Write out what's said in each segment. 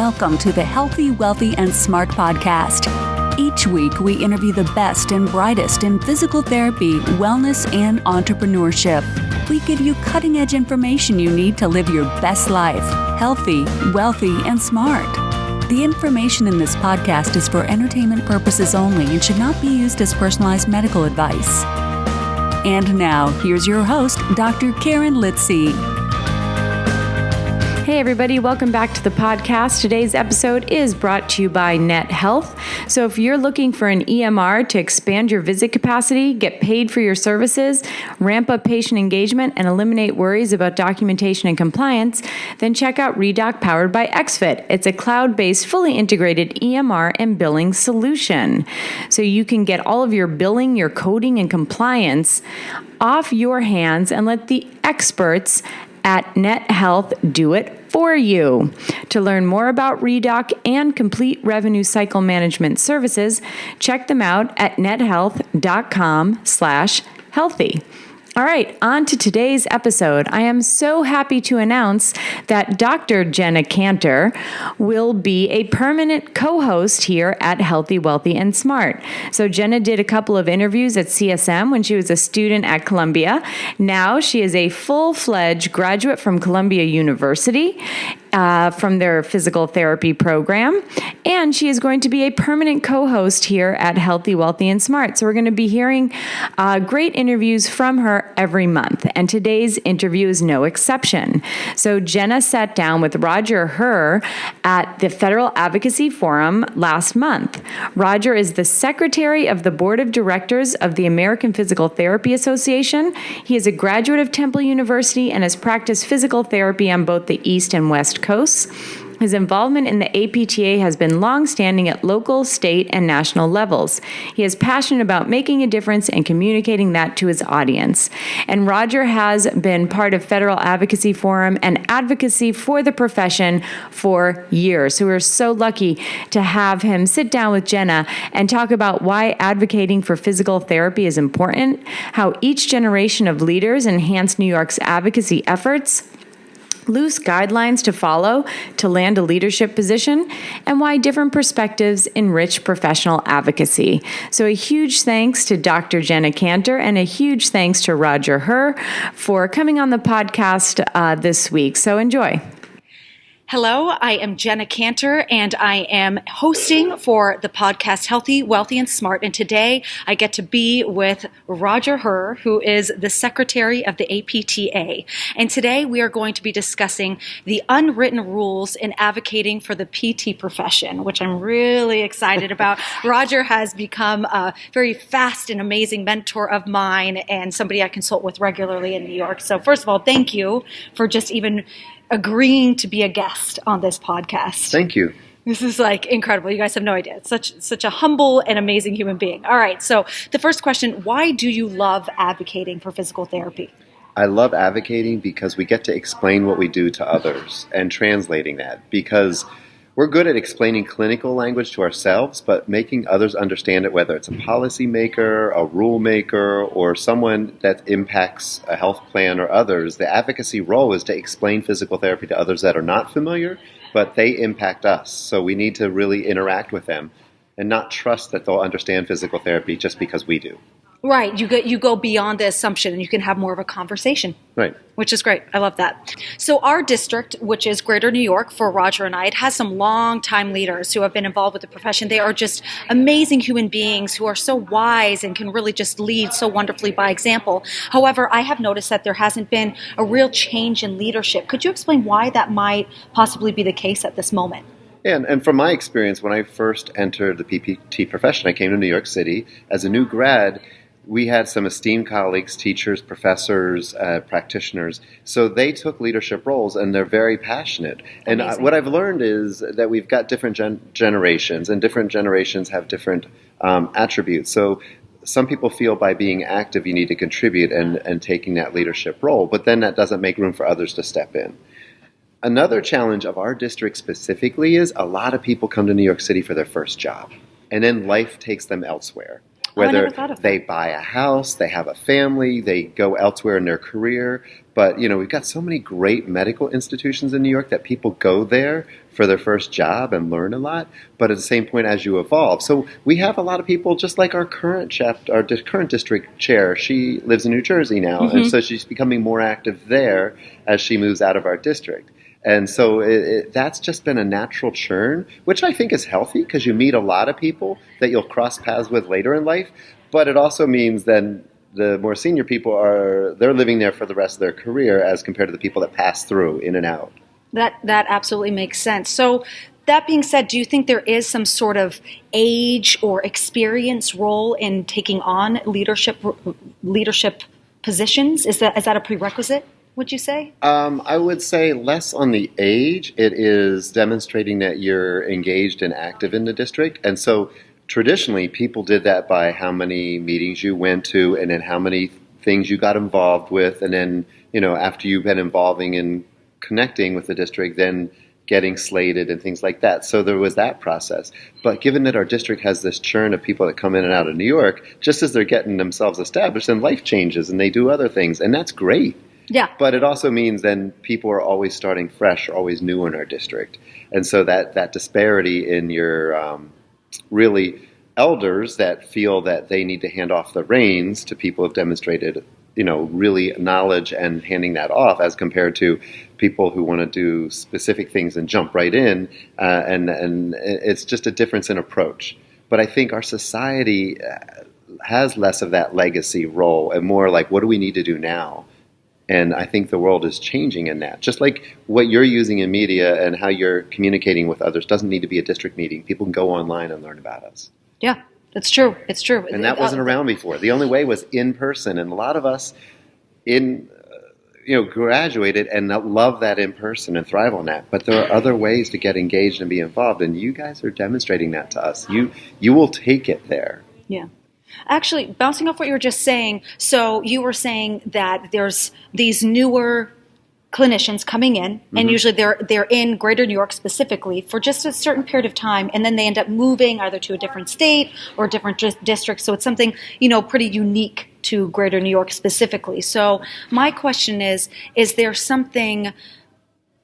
welcome to the Healthy, Wealthy, and Smart podcast. Each week, we interview the best and brightest in physical therapy, wellness, and entrepreneurship. We give you cutting-edge information you need to live your best life, healthy, wealthy, and smart. The information in this podcast is for entertainment purposes only and should not be used as personalized medical advice. And now, here's your host, Dr. Karen Litzy. Hey everybody, welcome back to the podcast. Today's episode is brought to you by Net Health. So if you're looking for an EMR to expand your visit capacity, get paid for your services, ramp up patient engagement, and eliminate worries about documentation and compliance, then check out Redoc powered by XFit. It's a cloud-based, fully integrated EMR and billing solution. So you can get all of your billing, your coding, and compliance off your hands and let the experts at Net Health do it for you. To learn more about Redoc and complete revenue cycle management services, check them out at nethealth.com/healthy. All right, on to today's episode. I am so happy to announce that Dr. Jenna Kantor will be a permanent co-host here at Healthy, Wealthy, and Smart. So Jenna did a couple of interviews at CSM when she was a student at Columbia. Now she is a full-fledged graduate from Columbia University, from their physical therapy program, and she is going to be a permanent co-host here at Healthy, Wealthy, and Smart. So we're going to be hearing great interviews from her every month, and today's interview is no exception. So Jenna sat down with Roger Herr at the Federal Advocacy Forum last month. Roger is the secretary of the board of directors of the American Physical Therapy Association. He is a graduate of Temple University and has practiced physical therapy on both the East and West coasts. His involvement in the APTA has been longstanding at local, state, and national levels. He is passionate about making a difference and communicating that to his audience. And Roger has been part of Federal Advocacy Forum and advocacy for the profession for years. So we're so lucky to have him sit down with Jenna and talk about why advocating for physical therapy is important, how each generation of leaders enhanced New York's advocacy efforts, loose guidelines to follow to land a leadership position, and why different perspectives enrich professional advocacy. So a huge thanks to Dr. Jenna Kantor and a huge thanks to Roger Herr for coming on the podcast this week. So enjoy. Hello, I am Jenna Kantor, and I am hosting for the podcast Healthy, Wealthy, and Smart. And today I get to be with Roger Herr, who is the secretary of the APTA. And today we are going to be discussing the unwritten rules in advocating for the PT profession, which I'm really excited about. Roger has become a very fast and amazing mentor of mine and somebody I consult with regularly in New York. So first of all, thank you for just even agreeing to be a guest on this podcast. Thank you. This is like incredible. You guys have no idea. It's such a humble and amazing human being. All right. So the first question, why do you love advocating for physical therapy? I love advocating because we get to explain what we do to others and translating that, because we're good at explaining clinical language to ourselves, but making others understand it, whether it's a policymaker, a rule maker, or someone that impacts a health plan or others, the advocacy role is to explain physical therapy to others that are not familiar, but they impact us. So we need to really interact with them and not trust that they'll understand physical therapy just because we do. Right. You go beyond the assumption and you can have more of a conversation. Right. Which is great. I love that. So our district, which is Greater New York for Roger and I, it has some long-time leaders who have been involved with the profession. They are just amazing human beings who are so wise and can really just lead so wonderfully by example. However, I have noticed that there hasn't been a real change in leadership. Could you explain why that might possibly be the case at this moment? Yeah, and from my experience, when I first entered the PPT profession, I came to New York City as a new grad. We had some esteemed colleagues, teachers, professors, practitioners. So they took leadership roles, and they're very passionate. And what I've learned is that we've got different generations, and different generations have different attributes. So some people feel by being active you need to contribute and taking that leadership role, but then that doesn't make room for others to step in. Another challenge of our district specifically is a lot of people come to New York City for their first job, and then life takes them elsewhere. Whether never thought of that. they buy a house, they have a family, they go elsewhere in their career. But, we've got so many great medical institutions in New York that people go there for their first job and learn a lot. But at the same point, as you evolve. So we have a lot of people, just like our current current district chair. She lives in New Jersey now. And so she's becoming more active there as she moves out of our district. And so that's just been a natural churn, which I think is healthy because you meet a lot of people that you'll cross paths with later in life. But it also means then the more senior people they're living there for the rest of their career as compared to the people that pass through in and out. That absolutely makes sense. So that being said, do you think there is some sort of age or experience role in taking on leadership positions? Is that a prerequisite, would you say? I would say less on the age. It is demonstrating that you're engaged and active in the district. And so traditionally, people did that by how many meetings you went to and then how many things you got involved with. And then, after you've been involving and connecting with the district, then getting slated and things like that. So there was that process. But given that our district has this churn of people that come in and out of New York, just as they're getting themselves established, then life changes and they do other things. And that's great. Yeah. But it also means then people are always starting fresh, always new in our district. And so that disparity in your really elders that feel that they need to hand off the reins to people who have demonstrated, really knowledge and handing that off as compared to people who want to do specific things and jump right in. And it's just a difference in approach. But I think our society has less of that legacy role and more like, what do we need to do now? And I think the world is changing in that. Just like what you're using in media and how you're communicating with others doesn't need to be a district meeting. People can go online and learn about us. Yeah, it's true. It's true. And that wasn't around before. The only way was in person. And a lot of us graduated and love that in person and thrive on that. But there are other ways to get engaged and be involved. And you guys are demonstrating that to us. You will take it there. Yeah. Actually, bouncing off what you were just saying, so you were saying that there's these newer clinicians coming in, and usually they're in Greater New York specifically for just a certain period of time, and then they end up moving either to a different state or a different district. So it's something, pretty unique to Greater New York specifically. So my question is there something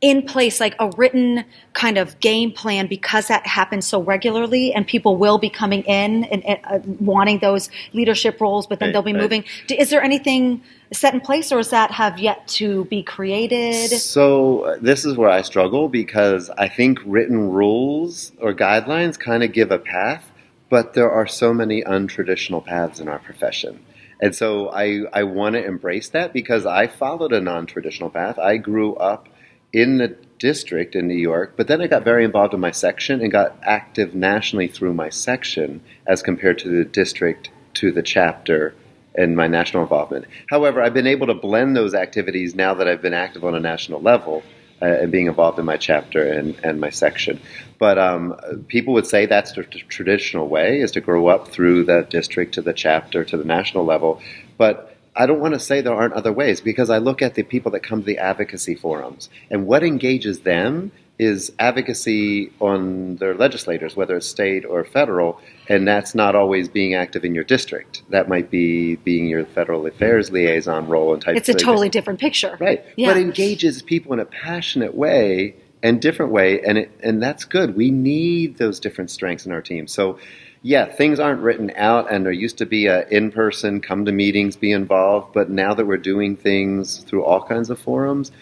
in place, like a written kind of game plan, because that happens so regularly and people will be coming in and wanting those leadership roles, but then they'll be moving. Is there anything set in place, or does that have yet to be created? So this is where I struggle, because I think written rules or guidelines kind of give a path, but there are so many untraditional paths in our profession. And so I want to embrace that, because I followed a non-traditional path. I grew up in the district in New York, but then I got very involved in my section and got active nationally through my section as compared to the district, to the chapter, and my national involvement. However, I've been able to blend those activities now that I've been active on a national level and being involved in my chapter and my section. But people would say that's the traditional way, is to grow up through the district to the chapter to the national level. But I don't want to say there aren't other ways, because I look at the people that come to the advocacy forums, and what engages them is advocacy on their legislators, whether it's state or federal, and that's not always being active in your district. That might be being your federal affairs liaison role and type. It's a totally different picture. Right. Yeah. But engages people in a passionate way and different way, and that's good. We need those different strengths in our team. So yeah, things aren't written out, and there used to be a in-person, come to meetings, be involved, but now that we're doing things through all kinds of forums,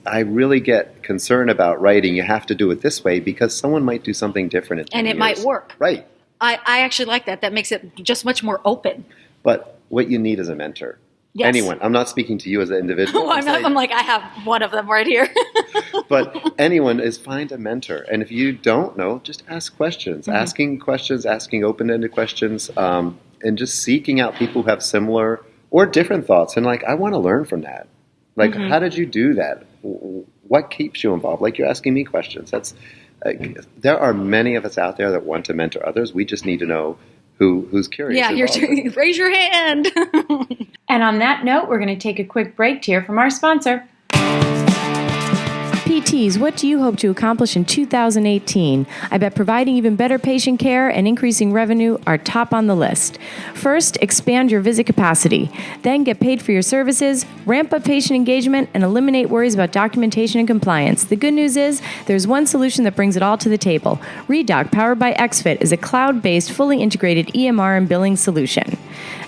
I really get concerned about writing. You have to do it this way because someone might do something different in 10 and it years. might work. Right. I actually like that. That makes it just much more open. But what you need is a mentor. Yes. Anyone. I'm not speaking to you as an individual. I'm like, I have one of them right here. But anyone is find a mentor. And if you don't know, just ask questions. Asking questions, asking open-ended questions, and just seeking out people who have similar or different thoughts. And I want to learn from that. How did you do that? What keeps you involved? You're asking me questions. There are many of us out there that want to mentor others. We just need to know who's curious. Yeah, raise your hand. And on that note, we're going to take a quick break to hear from our sponsor. PTs, what do you hope to accomplish in 2018? I bet providing even better patient care and increasing revenue are top on the list. First, expand your visit capacity. Then get paid for your services, ramp up patient engagement, and eliminate worries about documentation and compliance. The good news is there's one solution that brings it all to the table. ReDoc, powered by XFIT, is a cloud-based, fully integrated EMR and billing solution.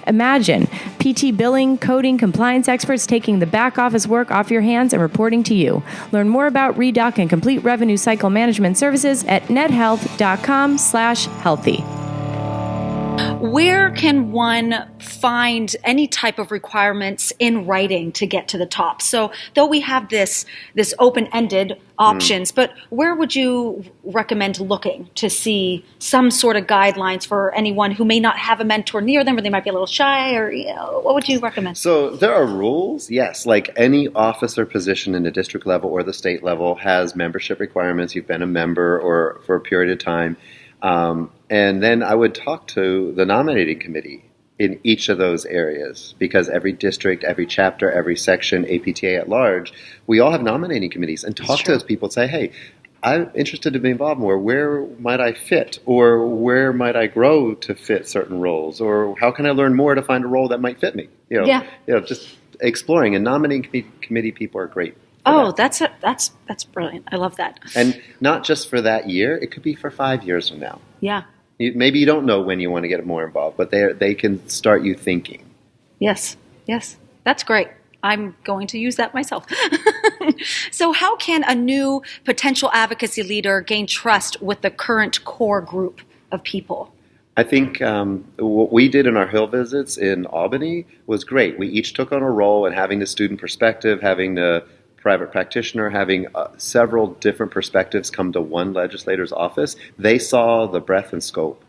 Imagine PT billing, coding, compliance experts taking the back office work off your hands and reporting to you. Learn more about ReDoc and complete revenue cycle management services at nethealth.com/healthy. Where can one find any type of requirements in writing to get to the top? So though we have this open-ended options, but where would you recommend looking to see some sort of guidelines for anyone who may not have a mentor near them, or they might be a little shy, or what would you recommend? So there are rules, yes, like any officer position in the district level or the state level has membership requirements. You've been a member or for a period of time. And then I would talk to the nominating committee in each of those areas, because every district, every chapter, every section, APTA at large, we all have nominating committees, and talk to those people and say, hey, I'm interested to be involved more. Where might I fit? Or where might I grow to fit certain roles? Or how can I learn more to find a role that might fit me? Just exploring. And nominating committee people are great. Oh, that's brilliant. I love that. And not just for that year. It could be for 5 years from now. Yeah. Maybe you don't know when you want to get more involved, but they can start you thinking. Yes. That's great. I'm going to use that myself. So how can a new potential advocacy leader gain trust with the current core group of people? I think what we did in our Hill visits in Albany was great. We each took on a role, and having the student perspective, having the private practitioner, having several different perspectives come to one legislator's office, they saw the breadth and scope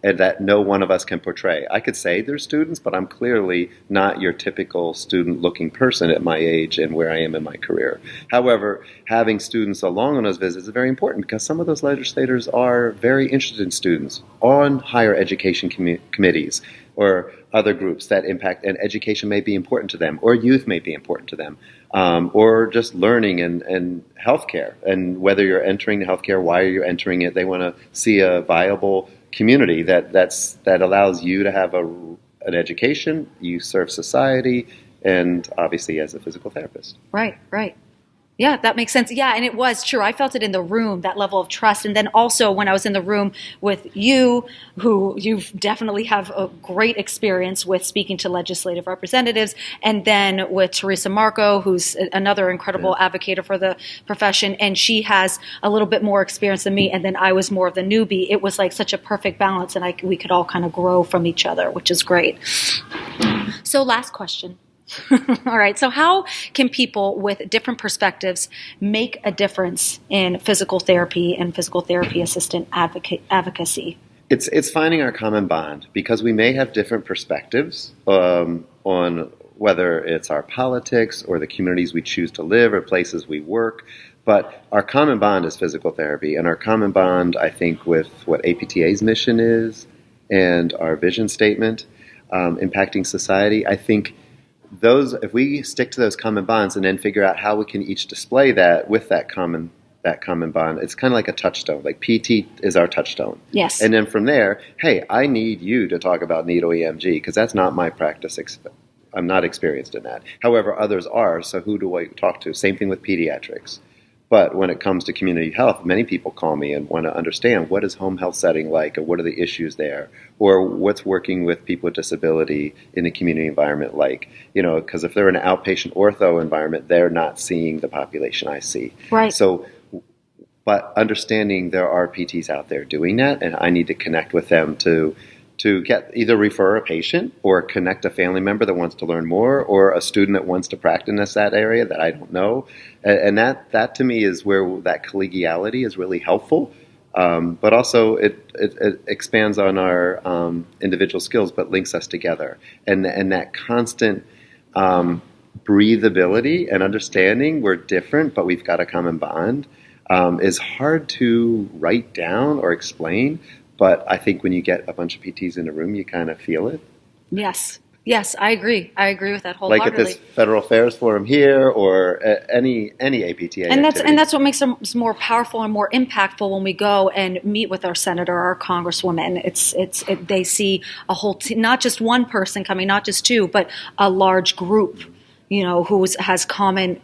and that no one of us can portray. I could say they're students, but I'm clearly not your typical student-looking person at my age and where I am in my career. However, having students along on those visits is very important, because some of those legislators are very interested in students on higher education committees or other groups that impact, and education may be important to them, or youth may be important to them. Or just learning and healthcare, and whether you're entering the healthcare, why are you entering it? They want to see a viable community that allows you to have an education, you serve society, and obviously as a physical therapist. Right. Yeah, that makes sense. Yeah, and it was true. I felt it in the room, that level of trust. And then also when I was in the room with you, who you definitely have a great experience with speaking to legislative representatives, and then with Teresa Marco, who's another incredible advocate for the profession, and she has a little bit more experience than me, and then I was more of the newbie. It was like such a perfect balance, and we could all kind of grow from each other, which is great. So last question. All right. So how can people with different perspectives make a difference in physical therapy and physical therapy assistant advocacy? It's finding our common bond, because we may have different perspectives on whether it's our politics or the communities we choose to live or places we work. But our common bond is physical therapy, and our common bond, I think, with what APTA's mission is and our vision statement, impacting society, I think if we stick to those common bonds and then figure out how we can each display that with that common bond, it's kind of like a touchstone. Like PT is our touchstone. Yes. And then from there, hey, I need you to talk about needle EMG, because that's not my practice. I'm not experienced in that. However, others are, so who do I talk to? Same thing with pediatrics. But when it comes to community health, many people call me and want to understand, what is home health setting like, or what are the issues there, or what's working with people with disability in the community environment like, because if they're in an outpatient ortho environment, they're not seeing the population I see. Right. So, but understanding there are PTs out there doing that, and I need to connect with them to get either refer a patient or connect a family member that wants to learn more, or a student that wants to practice that area that I don't know. And that to me is where that collegiality is really helpful. But also it expands on our individual skills, but links us together. And that constant breathability and understanding we're different, but we've got a common bond, is hard to write down or explain. But I think when you get a bunch of PTs in a room, you kind of feel it. Yes. Yes, I agree. I agree with that Like wholeheartedly. at this Federal Affairs Forum here, or any APTA and activity. that's what makes them more powerful and more impactful when we go and meet with our senator, our congresswoman. They see a whole not just one person coming, not just two, but a large group, who has common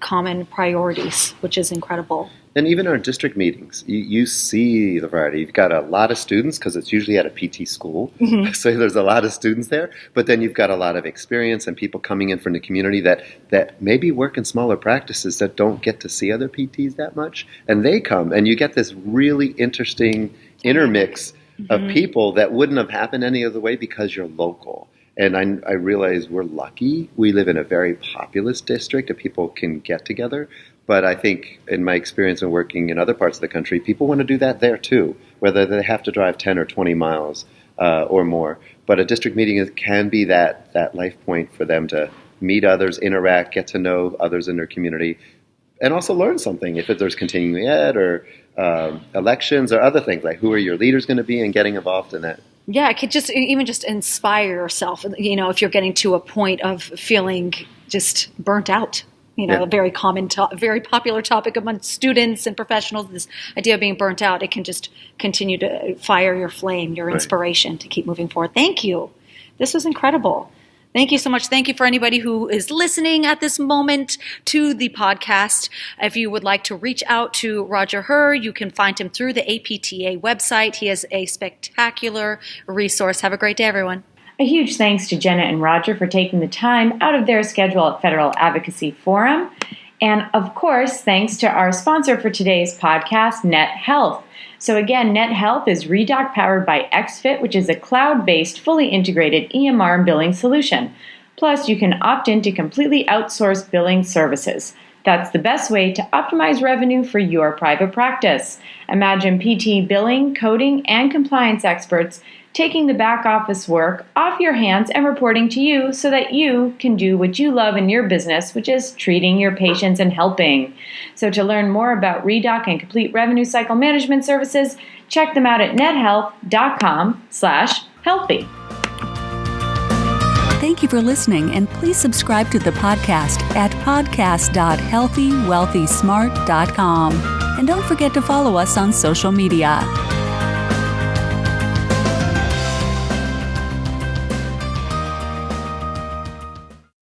priorities, which is incredible. And even our district meetings, you see the variety. You've got a lot of students because it's usually at a PT school. Mm-hmm. So there's a lot of students there. But then you've got a lot of experience and people coming in from the community that maybe work in smaller practices that don't get to see other PTs that much. And they come, and you get this really interesting intermix of people that wouldn't have happened any other way because you're local. And I realize we're lucky. We live in a very populous district that people can get together. But I think in my experience in working in other parts of the country, people want to do that there too, whether they have to drive 10 or 20 miles or more. But a district meeting can be that life point for them to meet others, interact, get to know others in their community, and also learn something if there's continuing ed or elections or other things, like who are your leaders going to be, and getting involved in that. Yeah, it could just inspire yourself, if you're getting to a point of feeling just burnt out. A very common, very popular topic among students and professionals, this idea of being burnt out. It can just continue to fire your flame, your inspiration to keep moving forward. Thank you. This was incredible. Thank you so much. Thank you for anybody who is listening at this moment to the podcast. If you would like to reach out to Roger Herr, you can find him through the APTA website. He is a spectacular resource. Have a great day, everyone. A huge thanks to Jenna and Roger for taking the time out of their schedule at Federal Advocacy Forum. And of course, thanks to our sponsor for today's podcast, Net Health. So again, Net Health is Redoc powered by XFit, which is a cloud-based, fully integrated EMR billing solution. Plus, you can opt in to completely outsource billing services. That's the best way to optimize revenue for your private practice. Imagine PT billing, coding, and compliance experts taking the back office work off your hands and reporting to you so that you can do what you love in your business, which is treating your patients and helping. So to learn more about Redoc and complete revenue cycle management services, check them out at nethealth.com/healthy. Thank you for listening, and please subscribe to the podcast at podcast.healthywealthysmart.com. And don't forget to follow us on social media.